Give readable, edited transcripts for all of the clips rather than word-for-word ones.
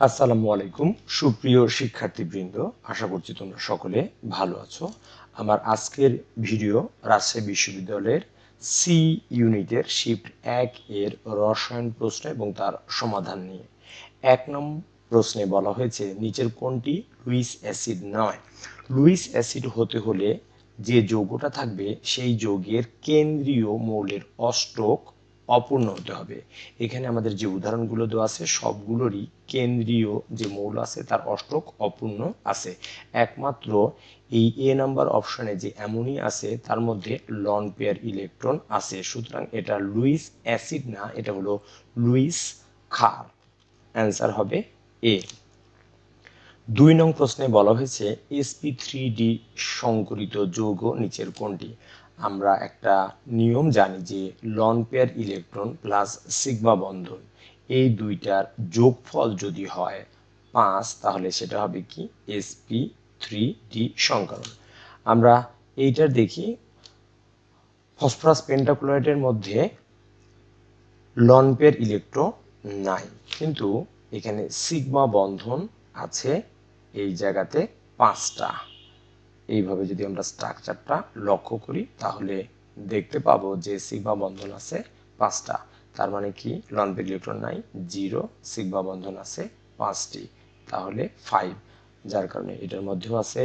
আসসালামু আলাইকুম সুপ্রিয় শিক্ষার্থীবৃন্দ, আশা করছি তোমরা সকলে ভালো আছো। আমার আজকের ভিডিও রাজশাহী বিশ্ববিদ্যালয়ের সি ইউনিটের শিফট 1 এর রসায়ন প্রশ্ন এবং তার সমাধান নিয়ে। 1 নং প্রশ্নে বলা হয়েছে নিচের কোনটি লুইস অ্যাসিড নয়। লুইস অ্যাসিড হতে হলে যে যৌগটা থাকবে সেই যৌগের কেন্দ্রীয় মৌলের অষ্টক অপূর্ণ হতে হবে। এখানে আমাদের যে উদাহরণগুলো দেওয়া আছে সবগুলোরই কেন্দ্রীয় যে মৌল আছে তার অষ্টক অপূর্ণ আছে। একমাত্র এই এ নাম্বার অপশনে যে অ্যামোনিয়া আছে তার মধ্যে লন পেয়ার ইলেকট্রন আছে, সুতরাং এটা লুইস অ্যাসিড না, এটা হলো লুইস ক্ষার। অ্যান্সার হবে এ। 2 নং প্রশ্নে বলা হয়েছে sp3d সংকরিত যৌগ নিচের কোনটি। আমরা একটা নিয়ম জানি যে lone pair electron plus sigma বন্ধন এই দুইটার যোগফল যদি হয় 5 তাহলে সেটা হবে কি sp3d সংকরণ। আমরা এইটার দেখি ফসফরাস পেন্টাক্লোরাইডের মধ্যে লন পেয়ার ইলেকট্রন নাই, কিন্তু এখানে সিগমা বন্ধন আছে এই জায়গাতে 5টা। এইভাবে যদি আমরা স্ট্রাকচারটা লক্ষ্য করি তাহলে দেখতে পাবো যে সিগমা বন্ধন আছে 5টা, তার মানে কি লন পেয়ার ইলেকট্রন নাই 0, সিগমা বন্ধন আছে 5টি, তাহলে 5, যার কারণে এটার মধ্যেও আছে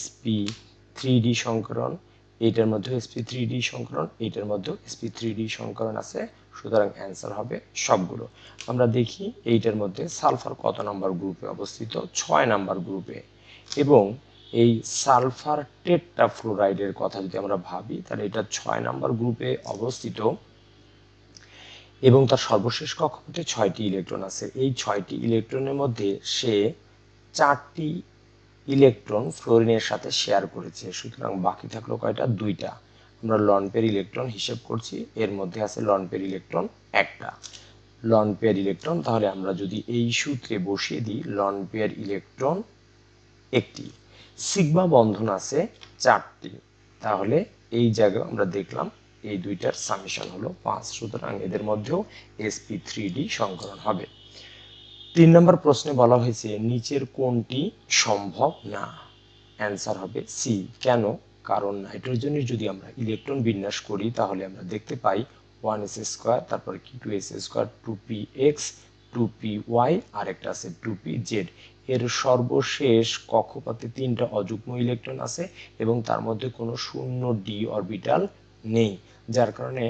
sp3d সংকরণ, এইটার মধ্যেও sp3d সংকরণ, এইটার মধ্যেও sp3d সংকরণ আছে, সুতরাং অ্যান্সার হবে সবগুলো। আমরা দেখি এইটার মধ্যে সালফার কত নাম্বার গ্রুপে অবস্থিত, 6 নাম্বার গ্রুপে। এবং এই সালফার টেট্রাফ্লোরাইডের কথা যদি আমরা ভাবি তাহলে এটা 6 নাম্বার গ্রুপে অবস্থিত এবং তার সর্বশেষ কক্ষপথে 6টি ইলেকট্রন আছে। এই 6টি ইলেকট্রনের মধ্যে সে 4টি ইলেকট্রন ফ্লোরিনের সাথে শেয়ার করেছে, সুতরাং বাকি থাকলো কয়টা, 2টা। আমরা লন পেয়ার ইলেকট্রন হিসেব করছি, এর মধ্যে আছে লন পেয়ার ইলেকট্রন একটা। লন পেয়ার ইলেকট্রন, তাহলে আমরা যদি এই সূত্রে বসিয়ে দিই লন পেয়ার ইলেকট্রন একটি, সিগমা বন্ধন আছে 4টি, তাহলে এই জায়গায় আমরা দেখলাম এই দুইটার সামেশন হলো 5, সুতরাং এদের মধ্যেও sp3d সংকরণ হবে। 3 নম্বর প্রশ্নে বলা হয়েছে নিচের কোনটি সম্ভব না। অ্যান্সার হবে সি। কেন? কারণ নাইট্রোজেনের যদি আমরা ইলেকট্রন বিন্যাস করি তাহলে আমরা দেখতে পাই 1s², তারপর কি 2s², 2px, 2py, আর একটা আছে 2pz। এর সর্বশেষ কক্ষপথে 3টা অযুগ্ম ইলেকট্রন আছে এবং তার মধ্যে কোনো শূন্য ডি অরবিটাল নেই, যার কারণে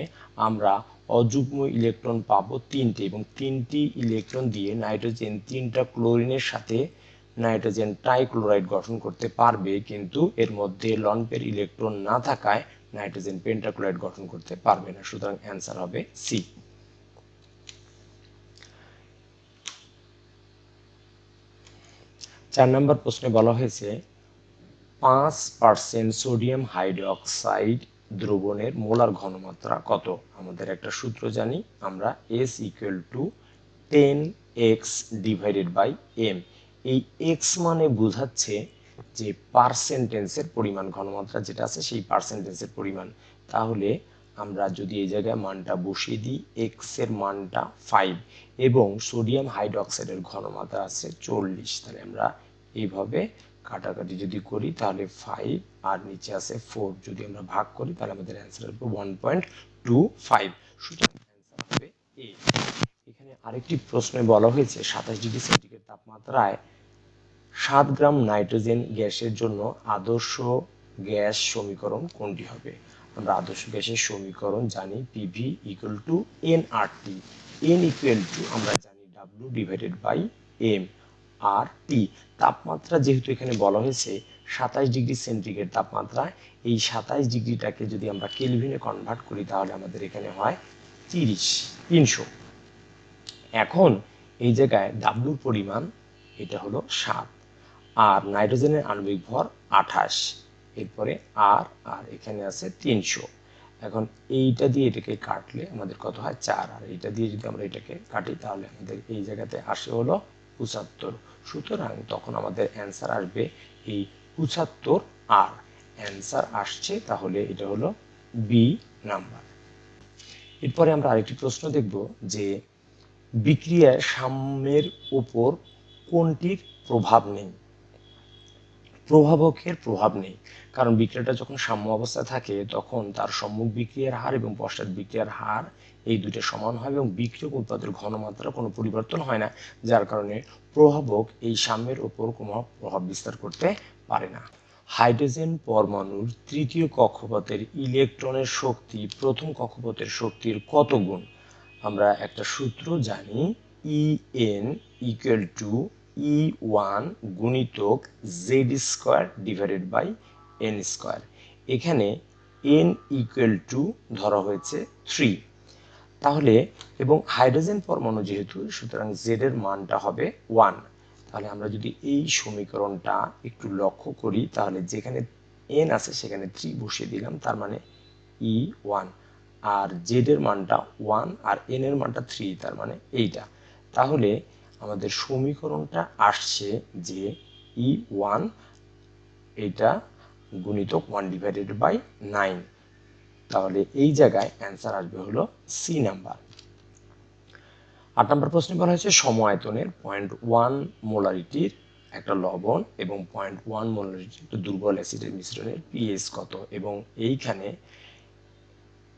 আমরা অযুগ্ম ইলেকট্রন পাবো 3টে এবং 3টি ইলেকট্রন দিয়ে নাইট্রোজেন 3টা ক্লোরিনের সাথে নাইট্রোজেন ট্রাইক্লোরাইড গঠন করতে পারবে, কিন্তু এর মধ্যে লন পেয়ার ইলেকট্রন না থাকায় নাইট্রোজেন পেন্টাক্লোরাইড গঠন করতে পারবে না, সুতরাং অ্যান্সার হবে সি। 4 নম্বর প্রশ্নে বলা হয়েছে 5% সোডিয়াম হাইড্রোক্সাইড দ্রবণের মোলার ঘনমাত্রা কত। আমাদের একটা সূত্র জানি আমরা, S = 10x divided by m। এই x মানে বোঝাচ্ছে যে পার্সেন্টেজের পরিমাণ, ঘনমাত্রা যেটা আছে সেই পার্সেন্টেজের পরিমাণ। তাহলে আমরা যদি এই জায়গায় মানটা বসিয়ে দিই, x এর মানটা 5 এবং সোডিয়াম হাইড্রোক্সাইডের ঘনমাত্রা আছে 40, তাহলে আমরা এইভাবে কাটাকাটি যদি করি তাহলে 5 আর নিচে আছে 4, যদি আমরা ভাগ করি তাহলে আমাদের অ্যান্সার হবে 1.25, সুতরাং অ্যান্সার হবে এ। এখানে আরেকটি প্রশ্নে বলা হয়েছে 27 ডিগ্রি সেন্টিগ্রেড তাপমাত্রায় 7 গ্রাম নাইট্রোজেন গ্যাসের জন্য আদর্শ গ্যাস সমীকরণ কোনটি হবে। আমরা আদর্শ গ্যাসের সমীকরণ জানি PV = nRT। n আমরা জানি W ডিভাইডেড বাই m আর T। তাপমাত্রা যেহেতু এখানে বলা হয়েছে 27 ডিগ্রি সেন্টিগ্রেড তাপমাত্রায়, এই 27 ডিগ্রিটাকে যদি আমরা কেলভিনে কনভার্ট করি তাহলে আমাদের এখানে হয় 300। এখন এই জায়গায় ডাব্লুর পরিমাণ এটা হলো 7 আর নাইট্রোজেনের আণবিক ভর 28, এরপরে আর আর এখানে আছে 300। এখন এইটা দিয়ে এটাকে কাটলে আমাদের কত হয় 4, আর এইটা দিয়ে যদি আমরা এটাকে কাটি তাহলে আমাদের এই জায়গাতে আসে হলো 75, সুতরাং তখন আমাদের অ্যান্সার আসবে এই 75 আর অ্যান্সার আসছে, তাহলে এটা হলো বি নাম্বার। এরপরে আমরা আরেকটি প্রশ্ন দেখব যে বিক্রিয়ার সাম্যের উপর কোনটির প্রভাব নেই? প্রভাবকের প্রভাব নেই, কারণ বিক্রিয়াটা যখন সাম্য অবস্থায় থাকে তখন তার সম্মুখ বিক্রিয়ার হার এবং পশ্চাৎ বিক্রিয়ার হার এই দুটো সমান হয় এবং বিক্রিয়ক উৎপাদের ঘনমাত্রা কোনো পরিবর্তন হয় না, যার কারণে প্রভাবক এই সাম্যের উপর কোনো প্রভাব বিস্তার করতে পারে না। হাইড্রোজেন পরমাণুর তৃতীয় কক্ষপথের ইলেকট্রনের শক্তি প্রথম কক্ষপথের শক্তির কত গুণ? আমরা একটা সূত্র জানি, En ইকুয়াল টু E1 গুণিতক Z square divided by N square. এখানে n ইকুয়াল টু ধরা হয়েছে 3, তাহলে এবং হাইড্রোজেন পরমাণু যেহেতু, সুতরাং জেড এর মানটা হবে 1। তাহলে আমরা যদি এই সমীকরণটা একটু লক্ষ্য করি তাহলে যেখানে n আছে সেখানে 3 বসিয়ে দিলাম, তার মানে E1, আর জেড এর মানটা 1 আর n এর মানটা 3, তার মানে এইটা। তাহলে আমাদের সমীকরণটা আসছে যে E1 এটা গুণিতক 1 ডিভাইডেড বাই 9, তাহলে এই জায়গায় অ্যান্সার আসবে হলো সি নাম্বার। 8 নম্বর প্রশ্নে বলা হয়েছে সম আয়তনের 0.1 মোলারিটির একটা লবণ এবং 0.1 মোলারিটির একটা দুর্বল অ্যাসিডের মিশ্রণের পিএইচ কত, এবং এইখানে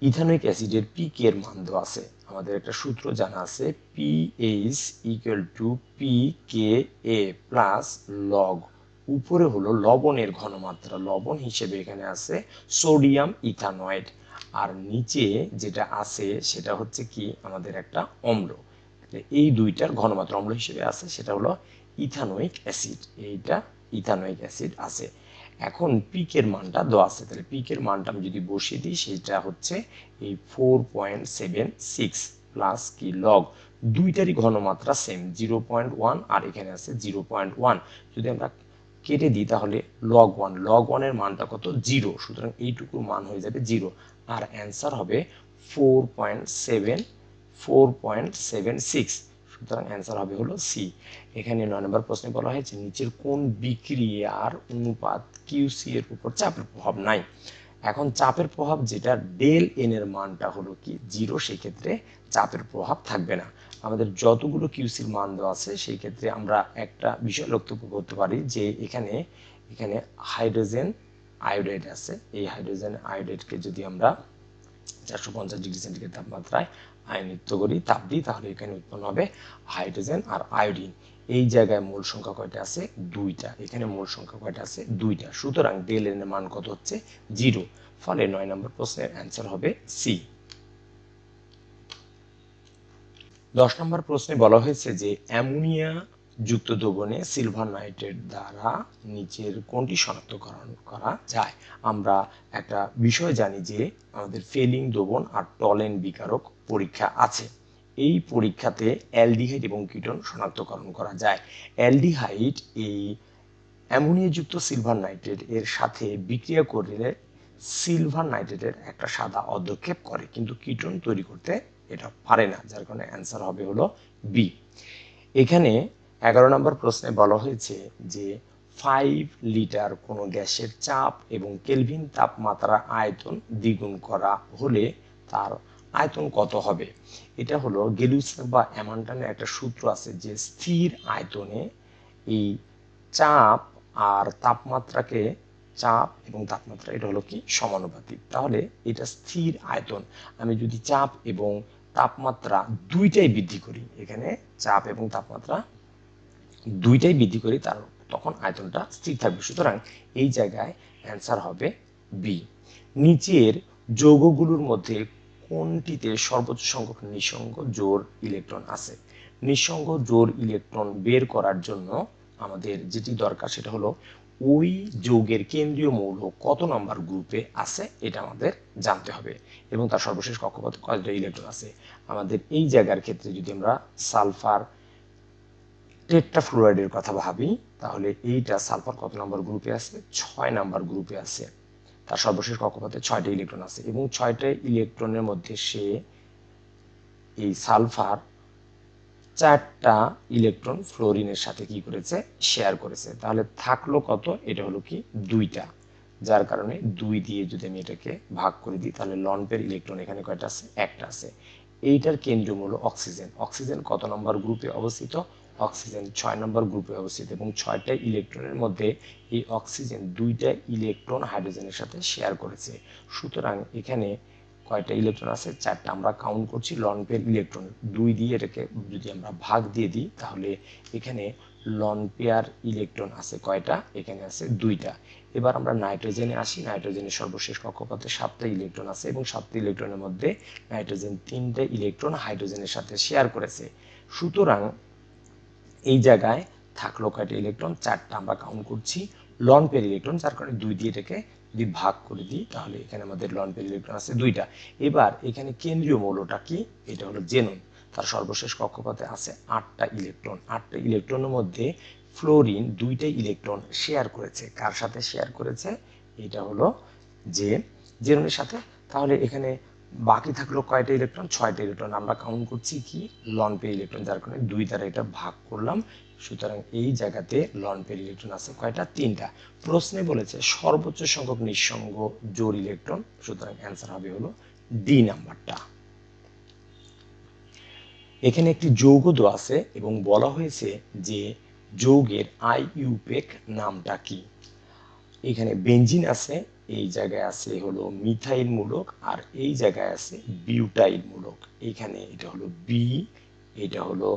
ইথানোয়িক অ্যাসিডের পিকে এর মান দেওয়া আছে। আমাদের একটা সূত্র জানা আছে, pH equal to pKa plus log, উপরে হলো লবণের ঘনমাত্রা, লবণ হিসেবে এখানে আছে সোডিয়াম ইথানয়েড, আর নিচে যেটা আছে সেটা হচ্ছে কি আমাদের একটা অম্ল, এই দুইটার ঘনমাত্রা অম্ল হিসেবে আছে সেটা হলো ইথানোয়িক অ্যাসিড, এইটা ইথানোয়িক অ্যাসিড আছে। এখন পিকের মানটা দেওয়া আছে, তাহলে পিকের মানটা আমি যদি বসিয়ে দিই সেটা হচ্ছে এই 4.76 প্লাস কি লগ, দুইটারই ঘনমাত্রা সেম 0.1 আর এখানে আছে 0.1, যদি আমরা কেটে দিই তাহলে লগ 1 এর মানটা কত 0, সুতরাং এইটুকুর মান হয়ে যাবে 0, আর অ্যান্সার হবে 4.76, সুতরাং অ্যান্সার হবে হলো সি। এখানে 9 নম্বর প্রশ্নে বলা হয়েছে নিচের কোন বিক্রিয়ার অনুপাত কিউসি এর উপর চাপের প্রভাব নাই? এখন চাপের প্রভাব যেটা ডেল এন এর মানটা হলো কি 0, সেই ক্ষেত্রে চাপের প্রভাব থাকবে না। আমাদের যতগুলো কিউসির মান দেওয়া আছে সেই ক্ষেত্রে আমরা একটা বিষয় লক্ষ্য করতে পারি যে এখানে হাইড্রোজেন আয়োডাইড আছে, এই হাইড্রোজেন আয়োডাইডকে যদি আমরা 450 ডিগ্রি সেন্টিগ্রেড তাপমাত্রায় আয়নিত করি, তাপ দিই, তাহলে এখানে উৎপন্ন হবে হাইড্রোজেন আর আয়োডিন। এই জায়গায় মূল সংখ্যা কয়টা আছে 2টা, এখানে মূল সংখ্যা কয়টা আছে 2টা, সুতরাং ডেল এন এর মান কত হচ্ছে 0, ফলে 9 নম্বর প্রশ্নের অ্যান্সার হবে সি। 10 নম্বর প্রশ্নে বলা হয়েছে যে অ্যামোনিয়া যুক্ত দ্রবণে সিলভার নাইট্রেট দ্বারা নিচের কোনটি শনাক্তকরণ করা যায়? আমরা একটা বিষয় জানি যে আমাদের ফেলিং দ্রবণ আর টলেন বিকারক পরীক্ষা আছে, এই পরীক্ষাতে অ্যালডিহাইড এবং কিটোন শনাক্তকরণ করা যায়। অ্যালডিহাইড এই অ্যামোনিয়াযুক্ত সিলভার নাইট্রেট এর সাথে বিক্রিয়া করলে সিলভার নাইট্রেটের একটা সাদা অর্ধক্ষেপ করে, কিন্তু কিটোন তৈরি করতে এটা পারে না, যার কারণে অ্যান্সার হবে হলো বি। এখানে 11 নম্বর প্রশ্নে বলা হয়েছে যে 5 লিটার কোনো গ্যাসের চাপ এবং কেলভিন তাপমাত্রা আয়তন দ্বিগুণ করা হলে তার আয়তন কত হবে? এটা হলো গেলুসেভ বা অ্যামান্টানের একটা সূত্র আছে যে স্থির আয়তনে এই চাপ আর তাপমাত্রাকে, চাপ এবং তাপমাত্রা এটা হলো কি সমানুপাতিক, তাহলে এটা স্থির আয়তন। আমি যদি চাপ এবং তাপমাত্রা দুইটাই বৃদ্ধি করি, এখানে চাপ এবং তাপমাত্রা দুইটাই বৃদ্ধি করি, তার তখন আয়তনটা স্থির থাকবে, সুতরাং এই জায়গায় অ্যান্সার হবে বি। নিচের যৌগগুলোর মধ্যে কোনটিতে সর্বোচ্চ সংখ্যক নিঃসঙ্গ জোড় ইলেকট্রন আছে? নিঃসঙ্গ জোড় ইলেকট্রন বের করার জন্য আমাদের যেটি দরকার সেটা হলো ওই যৌগের কেন্দ্রীয় মৌল কত নম্বর গ্রুপে আছে এটা আমাদের জানতে হবে, এবং তার সর্বশেষ কক্ষপথে কয়টা ইলেকট্রন আছে। আমাদের এই জায়গার ক্ষেত্রে যদি আমরা সালফার টেট্রাফ্লুরাইডের কথা ভাবি তাহলে এইটা সালফার কত নম্বর গ্রুপে আছে 6 নম্বর গ্রুপে আছে, তার সর্বশেষ কক্ষপথে 6টা ইলেকট্রন আছে, এবং 6টা ইলেকট্রনের মধ্যে সে এই সালফার 4টা ইলেকট্রন ফ্লোরিনের সাথে কি করেছে শেয়ার করেছে, তাহলে থাকলো কত, এটা হলো কি 2টা, যার কারণে 2 দিয়ে যদি আমি এটাকে ভাগ করে দিই তাহলে লন পেয়ার ইলেকট্রন এখানে কয়টা আছে 1টা আছে। এইটার কেন্দ্রীয় হলো অক্সিজেন। অক্সিজেন কত নম্বর গ্রুপে অবস্থিত? অক্সিজেন 6 নম্বর গ্রুপে অবস্থিত এবং 6টা ইলেকট্রনের মধ্যে এই অক্সিজেন 2টা ইলেকট্রন হাইড্রোজেনের সাথে শেয়ার করেছে। সুতরাং এখানে কয়টা ইলেকট্রন আছে? 4টা। আমরা কাউন্ট করছি লন পেয়ার ইলেকট্রন, 2 দিয়ে এটাকে যদি আমরা ভাগ দিয়ে দিই তাহলে এখানে লন পেয়ার ইলেকট্রন আছে কয়টা? এখানে আছে 2টা। এবার আমরা নাইট্রোজেনে আসি। নাইট্রোজেনের সর্বশেষ কক্ষপথে 7টা ইলেকট্রন আছে এবং 7টা ইলেকট্রনের মধ্যে নাইট্রোজেন 3টা ইলেকট্রন হাইড্রোজেনের সাথে শেয়ার করেছে। সুতরাং এই জায়গায় থাকলো কয়টা ইলেকট্রন? 4টা। আমরা কাউন্ট করছি লন পেয়ার ইলেকট্রন, যার কারণে 2 দিয়ে এটাকে যদি ভাগ করে দিই তাহলে এখানে আমাদের লন পেয়ার ইলেকট্রন আছে 2টা। এবার এখানে কেন্দ্রীয় মৌলটা কি? এটা হলো জেনন। তার সর্বশেষ কক্ষপথে আছে 8টা ইলেকট্রন। 8টা ইলেকট্রনের মধ্যে ফ্লোরিন 2টা ইলেকট্রন শেয়ার করেছে। কার সাথে শেয়ার করেছে? এটা হলো যে জেননের সাথে। তাহলে এখানে বাকি থাকলো কয়টা ইলেকট্রন? 6টা ইলেকট্রন। আমরা কাউন্ট করছি কি লন পেয়ার ইলেকট্রন, যার কারণে 2 দ্বারা এটা ভাগ করলাম। সুতরাং এই জায়গাতে লন পেয়ার ইলেকট্রন আছে কয়টা? 3টা। প্রশ্নে বলেছে সর্বোচ্চ সংখ্যক নিঃসঙ্গ জোড় ইলেকট্রন, সুতরাং অ্যান্সার হবে হলো ডি নাম্বারটা। এখানে একটি যৌগ দেওয়া আছে এবং বলা হয়েছে যে যৌগের আইইউপেক নামটা কি? এখানে বেনজিন আছে, এই জায়গায় আছে হলো মিথাইল মূলক, আর এই জায়গায় আছে বিউটাইল মূলক। এখানে এটা হলো বি, এটা হলো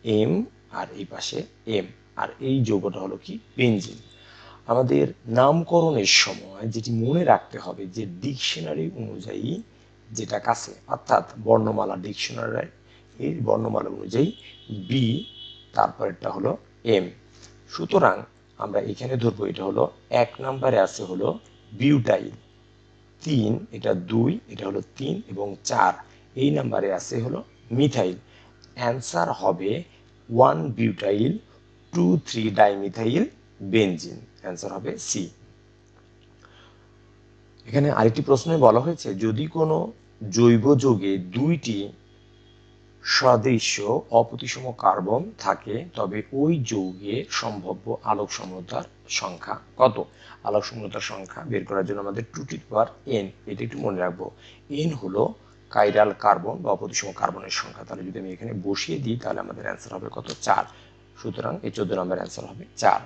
এম, আর এই পাশে এম, আর এই যৌগটা হলো কি? বেনজিন। আমাদের নামকরণের সময় যেটি মনে রাখতে হবে যে ডিকশনারি অনুযায়ী যেটা কাছে, অর্থাৎ বর্ণমালা ডিকশনারি এই বর্ণমালা অনুযায়ী বি, তারপরেরটা হলো এম। সুতরাং আমরা এখানে ধরবো এটা হলো 1 নম্বরে আছে হলো বিউটাইল, 3, এটা 2, এটা হলো 3 এবং 4, এই নাম্বারে আছে হলো মিথাইল। অ্যান্সার হবে 1 বিউটাইল 2 3 ডাইমিথাইল বেনজিন। অ্যান্সার হবে সি। এখানে আরেকটি প্রশ্নে বলা হয়েছে যদি কোনো জৈব যৌগে 2টি সদৃশ্য অপ্রতিসম কার্বন থাকে তবে ওই যৌগে সম্ভাব্য আলোক সমতার সংখ্যা কত? আলোক সমতার সংখ্যা বের করার জন্য আমাদের 2n, এটা একটু মনে রাখবো। n হলো কাইরাল কার্বন বা অপ্রতিসম কার্বনের সংখ্যা। তাহলে যদি আমি এখানে বসিয়ে দিই তাহলে আমাদের অ্যান্সার হবে কত? 4। সুতরাং এই 14 নম্বর অ্যান্সার হবে 4।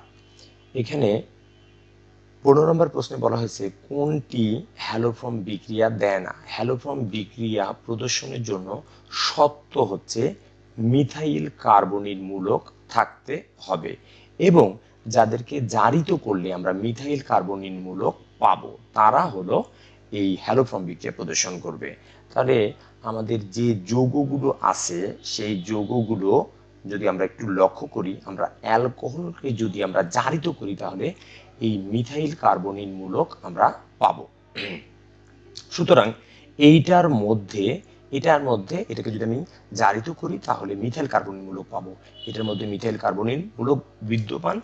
এখানে 15 নম্বর প্রশ্নে বলা হয়েছে কোনটি হ্যালোফর্ম বিক্রিয়া দেয় না? হ্যালোফর্ম বিক্রিয়া প্রদর্শনের জন্য শর্ত হচ্ছে মিথাইল কার্বনিল মূলক থাকতে হবে এবং যাদেরকে জারিত করলে আমরা মিথাইল কার্বনিল মূলক পাবো তারা হলো এই হ্যালোফর্ম বিক্রিয়া প্রদর্শন করবে। তাহলে আমাদের যে যৌগগুলো আছে সেই যৌগগুলো যদি আমরা একটু লক্ষ্য করি, আমরা অ্যালকোহলকে যদি আমরা জারিত করি তাহলে এই মিথাইল কার্বনিল মূলক আমরা পাবো। সুতরাং এটার মধ্যে এটাকে যদি আমি জারিত করি তাহলে মিথাইল কার্বনিল মূলক পাবো। এটার মধ্যে মিথাইল কার্বনিল মূলক বিদ্যমান,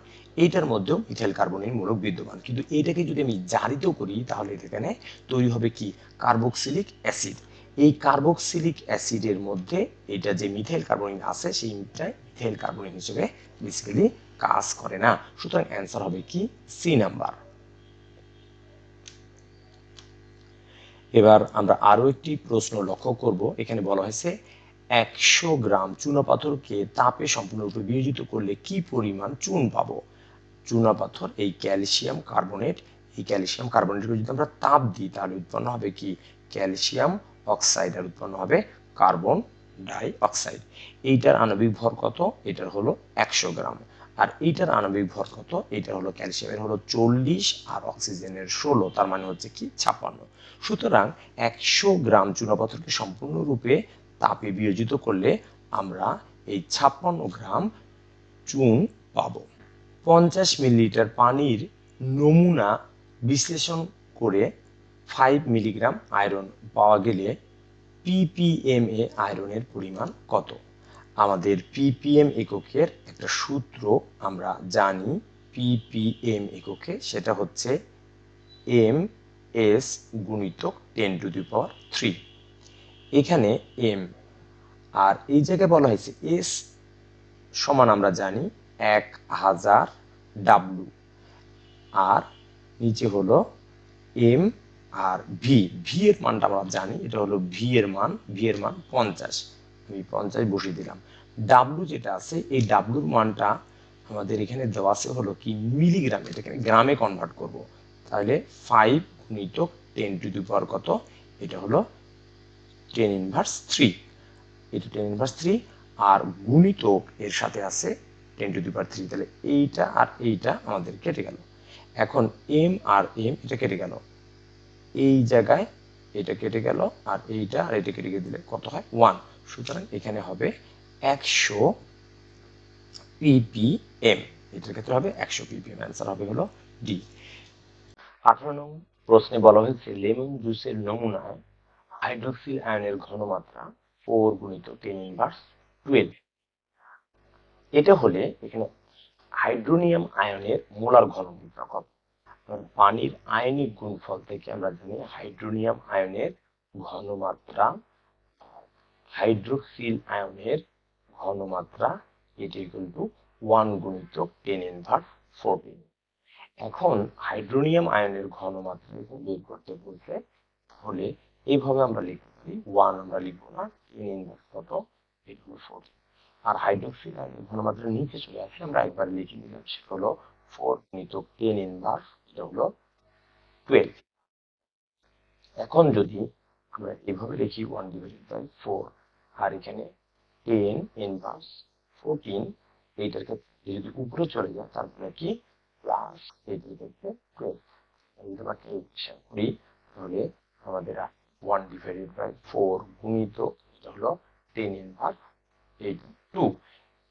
এইটার মধ্যেও মিথাইল কার্বনিল মূলক বিদ্যমান, কিন্তু এটাকে যদি আমি জারিত করি তাহলে এখানে তৈরি হবে কি? Carboxylic acid. এই কার্বক্সিলিক অ্যাসিডের মধ্যে এটা যে মিথাইল কার্বনিল আছে সেই মিথাইল কার্বনিল হিসেবে বেসিক্যালি কাজ করে না। সুতরাং অ্যান্সার হবে কি? C number. এবার আমরা আরো একটি প্রশ্ন লক্ষ্য করব। এখানে বলা হয়েছে 100 গ্রাম চুনাপাথরকে তাপে সম্পূর্ণরূপে বিয়োজিত করলে কি পরিমাণ চুন পাবো? চুনাপাথর এই ক্যালসিয়াম কার্বনেট, এই ক্যালসিয়াম কার্বনেটকে যদি আমরা তাপ দিই তাহলে উৎপন্ন হবে কি? ক্যালসিয়াম অক্সাইড, আর উৎপন্ন হবে কার্বন ডাই অক্সাইড। এইটার আণবিক ভর কত? এটার হলো 100 গ্রাম। আর এইটার আণবিক ভর কত? এটার হলো ক্যালসিয়ামের হলো 40 আর অক্সিজেনের 16, তার মানে হচ্ছে কি? 56। সুতরাং 100 গ্রাম চুনাপাথরকে সম্পূর্ণরূপে তাপে বিয়োজিত করলে আমরা এই 56 গ্রাম চুন পাবো। 50 মিলিলিটার পানির নমুনা বিশ্লেষণ করে 5 মিলিগ্রাম আয়রন পাওয়া গেলে ppm এ আয়রনের পরিমাণ কত? আমাদের ppm এককের একটা সূত্র আমরা জানি, ppm এককে সেটা হচ্ছে ms গুণিতক 10 টু দি পাওয়ার 3। এখানে m, আর এই জায়গায় বলা হয়েছে s সমান আমরা জানি 1000 W, আর নিচে হলো m আর ভি ভি এর মানটা আমরা জানি, এটা হলো ভি এর মান 50, আমি 50 বসিয়ে দিলাম। ডাব্লু যেটা আছে, এই ডাব্লুর মানটা আমাদের এখানে দেওয়া আছে হলো কি মিলিগ্রাম, এটাকে আমি গ্রামে কনভার্ট করব। তাহলে 5 গুণিতক 10 টু দি পাওয়ার কত, এটা হলো 10 ইনভার্স 3, এটা 10 ইনভার্স 3, আর গুণিতক এর সাথে আছে 10 টু দি পাওয়ার 3, তাহলে এইটা আর এইটা আমাদের কেটে গেল। এখন এম আর এম এটা কেটে গেল, এই জায়গায় এটা কেটে গেল, আর এইটা আর এটা কেটে দিলে কত হয় 1, সুতরাং এখানে হবে 100 ppm, এটার ক্ষেত্রে হবে 100 ppm, অ্যান্সার হবে হলো ডি। 18 নং প্রশ্নে বলা হয়েছে লেমন জুসের নমুনায় হাইড্রোক্সিল আয়নের ঘনমাত্রা 4 গুণিত 10 ইনভার্স 12, এটা হলে এখানে হাইড্রোনিয়াম আয়নের মোলার ঘনমাত্রা কত। পানির আয়নিক গুণফল থেকে আমরা জানি হাইড্রোনিয়াম আয়নের ঘনমাত্রা হাইড্রোক্সিল আয়নের ঘনমাত্রা এটি কিন্তু 1 গুণিতক 10 ইনভার্স 14। এখন হাইড্রোনিয়াম আয়নের ঘনমাত্রা বের করতে বলতে হলে এইভাবে আমরা লিখতে পারি, 1 আমরা লিখবো না, 10 ইনভার্স কত, এটা হলো 14। আর হাইড্রোক্সিল আয়নের ঘনমাত্রা নিচে চলে আসে, আমরা একবার লিখে নিলাম, সেটা হলো 4 গুণিতক 10 ইনভার্স, এটা হলো 12। এখন যদি আমরা এভাবে লিখি 1/4, আর এখানে 10 ইনভার্স 14, এইটার ক্ষেত্রে যদি উপরে চলে যায় তারপরে কি প্লাস এইটার ক্ষেত্রে 12, যদি আমরা হিসাব করি তাহলে আমাদের 1/4 গুণিত এটা হলো 10 ইনভার্স 2,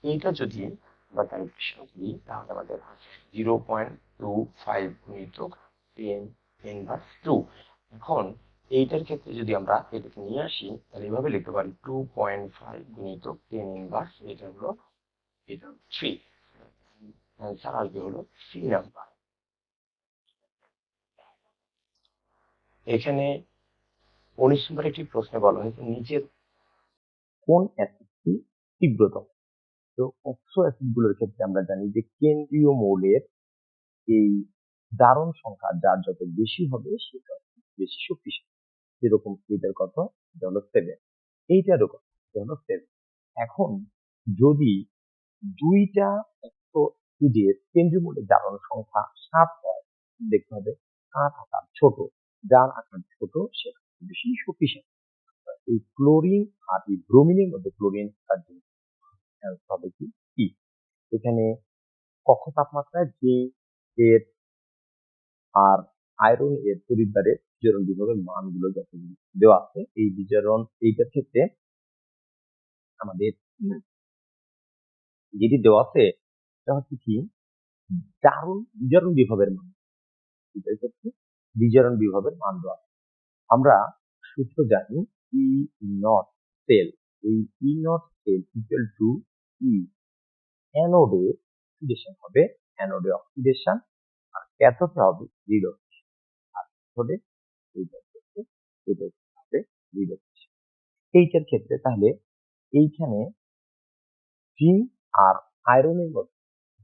এইটা যদি আমরা ক্যালকুলেশন করি তাহলে আমাদের আসে 0.25 গুণিতক 10 ইনভার্স 2। এখন এইটার ক্ষেত্রে যদি আমরা এটাকে নিয়ে আসি তাহলে এভাবে লিখতে পারি 2.5 গুণিতক 10 ইনভার্স, এটা হলো 3, অ্যান্সার আসবে হলো সি নাম্বার। এখানে 19 নম্বর একটি প্রশ্নে বলা হয়েছে নিচের কোন অ্যাসিডটি তীব্রতম। তো অক্সো অ্যাসিড গুলোর ক্ষেত্রে আমরা জানি যে কেন্দ্রীয় মৌলের এই জারণ সংখ্যা যার যত বেশি হবে সেটা বেশি শক্তিশালী, যেরকম এটার কত, এটা হলো 7, এইটারও কত, এটা হলো 7। এখন যদি দুইটা অ্যাসিডের কেন্দ্রীয় মৌলের জারণ সংখ্যা 7 হয়, দেখতে হবে কার আকার ছোট, যার আকার ছোট সে বেশি শক্তিশালী। এই ক্লোরিন আর এই ব্রোমিনের মধ্যে ক্লোরিন হবে কি ই। এখানে কক্ষ তাপমাত্রায় যে এর আর আয়রন এর পরিবারের বিজারণ বিভবের মানগুলো যতগুলো দেওয়া আছে, এই বিজারণ এইটার ক্ষেত্রে আমাদের যেটি দেওয়া আছে সেটা হচ্ছে কি বিজারণ বিভবের মান, এটার ক্ষেত্রে বিজারণ বিভবের মান দেওয়া। আমরা সূত্র জানি ই নট সেল, এই E naught cell equal to E অ্যানোডে অক্সিডেশন হবে, অ্যানোডে অক্সিডেশন, আর ক্যাথোডে হবে রিডকশন, আর ক্যাথোডে এইটার ক্ষেত্রে এটা হবে রিডকশন। এইটার ক্ষেত্রে তাহলে এইখানে জিঙ্ক আর আয়রনের মধ্যে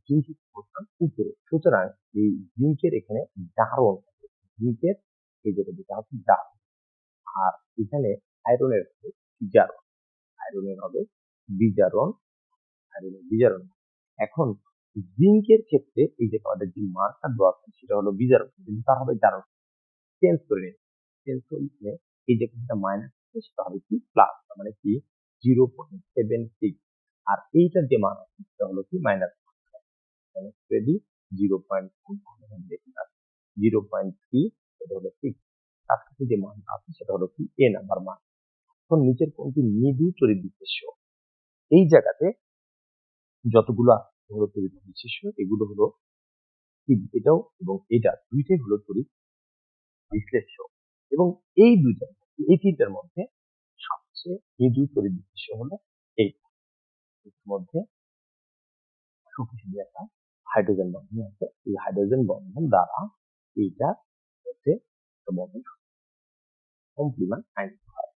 জিঙ্কের অবস্থান উপরে, সুতরাং এই জিঙ্কের এখানে জারণ, জিঙ্কের এই যেটা হচ্ছে জারণ, আর এখানে আয়রনের হবে বিজারণ, আয়রনের হবে বিজারণ, আয়রনের বিজারণ। এখন জিঙ্কের ক্ষেত্রে এই যে আমাদের যে মানটা দেওয়া আছে সেটা হলো বিজারণ, কিন্তু তার হবে জারণ, চেঞ্জ করে নিন, চেঞ্জ করে নিলে এই যে একটা মাইনাস সেটা হবে কি প্লাস, মানে কি 0.76, আর এইটার যে মান আছে সেটা হলো কি মাইনাস, মাইনাস করে দিই 0.4, 0.3, এটা হলো 6, তার সাথে যে মান আছে সেটা হলো কি এ নাম্বার মান। এখন নিচের কোনটি মৃদু তড়িৎ বিশেষ্য, এই জায়গাতে যতগুলো হলো তড়িৎ বিশেষ্য এগুলো হলো এটাও এবং এটা দুইটাই হলো তড়িৎ বিশ্লেষ্য, এবং এই দুইটার এই তিনটার মধ্যে সবচেয়ে মৃদু তড়িৎ বিশেষ্য হলো এইটা, এর মধ্যে শক্তিশালী একটা হাইড্রোজেন বন্ধন আছে, এই হাইড্রোজেন বন্ধন দ্বারা এইটা মধ্যে বন্ধন কমপ্লিমেন্ট আইন হয়।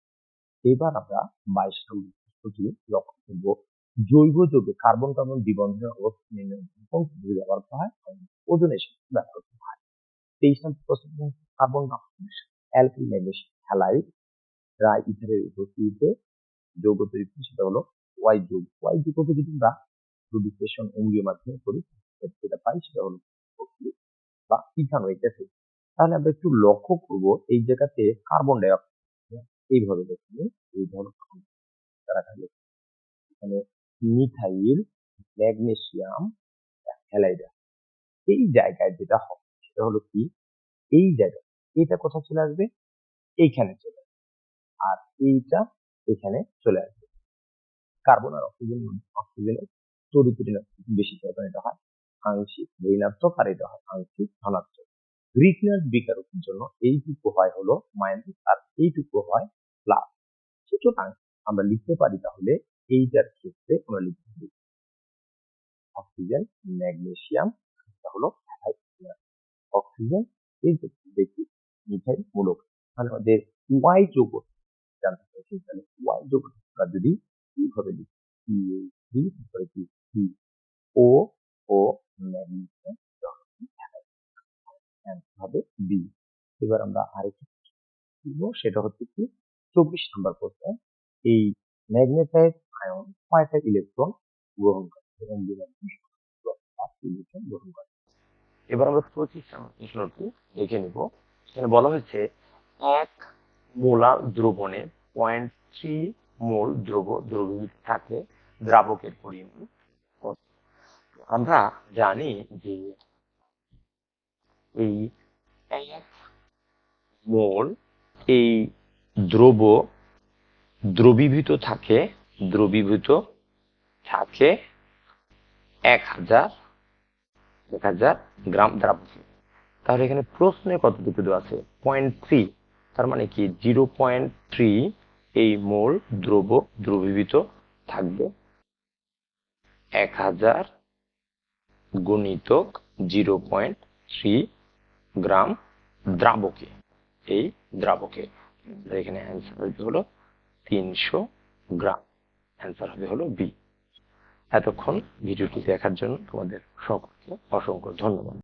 এবার আমরা 22 নম্বর প্রশ্নটি লক্ষ্য করব, জৈব যৌগে কার্বন কার্বন দ্বিবন্ধনের অবস্থা নির্ণয় কোন পদ্ধতি ব্যবহার করা হয়, ওজনের সাথে ব্যবহার করা হয়। 23 নম্বর প্রশ্ন carbon alkyl magnesium halide dry ইথারের উপস্থিতিতে যৌগ তৈরি করি, সেটা হলো ওয়াই যৌগ। ওয়াই যৌগকে যদি আমরা বিশ্লেষণ অম্লীয় মাধ্যমে করি, যেটা পাই সেটা হলো বা ইথানোয়িক অ্যাসিড। তাহলে আমরা একটু লক্ষ্য করব এই জায়গাতে কার্বন ডাই অক্সাইড এইভাবে দেখুন, এই ধরনের এখানে মিথাইল ম্যাগনেসিয়াম হ্যালাইড। এই জায়গায় যেটা হবে সেটা হলো কি, এই জায়গায় এটা কোথায় চলে আসবে, এইখানে চলে আসবে, আর এইটা এখানে চলে আসবে। কার্বন আর অক্সিজেনের তড়িৎ বেশি থাকে, এটা হয় আংশিক ঋণাত্মক আর এটা হয় আংশিক ধনাত্মক। গ্রিকনাস বিকারকের জন্য এইটুকু হয় হলো মাইনাস আর এইটুকু হয় প্লাস। সুতরাং আমরা লিখতে পারি তাহলে এইটার ক্ষেত্রে আমরা লিখতে পারি অক্সিজেন ম্যাগনেসিয়াম, এটা হলো অক্সিজেন, এই দেখি মিথাইল মূলক। তাহলে আমাদের ওয়াই যৌগ জানতে চাইছি, তাহলে ওয়াই যৌগ আমরা যদি এইভাবে লিখি ও ও ম্যাগনেসিয়াম হবে বি। এবার আমরা আরেকটু লিখবো, সেটা হচ্ছে কি 24 নম্বর প্রশ্ন। এই ম্যাগনেটাইট আয়ন কয়টা ইলেকট্রন গ্রহণ করে এবং ইলেকট্রন গ্রহণ করে। এবার আমরা 25 নম্বর প্রশ্নটি দেখে নিব। এখানে বলা হয়েছে 1 মোলার দ্রবণে 0.3 মোল দ্রবীভূত থাকে, দ্রাবকের পরিমাণ কত? আমরা জানি যে এই 1 মোল এই দ্রবীভূত থাকে 1000 গ্রাম দ্রাবকে। তাহলে এখানে প্রশ্নে কতটুকু দেওয়া আছে, 0.3, তার মানে কি 0.3 এই মোল দ্রবীভূত থাকবে 1000 গুণিতক 0.3 গ্রাম দ্রাবকে। এই দ্রাবকে এখানে অ্যান্সার হলো 300 গ্রাম। অ্যান্সার হলো বি। এতক্ষণ ভিডিওটি দেখার জন্য তোমাদের সকলকে অসংখ্য ধন্যবাদ।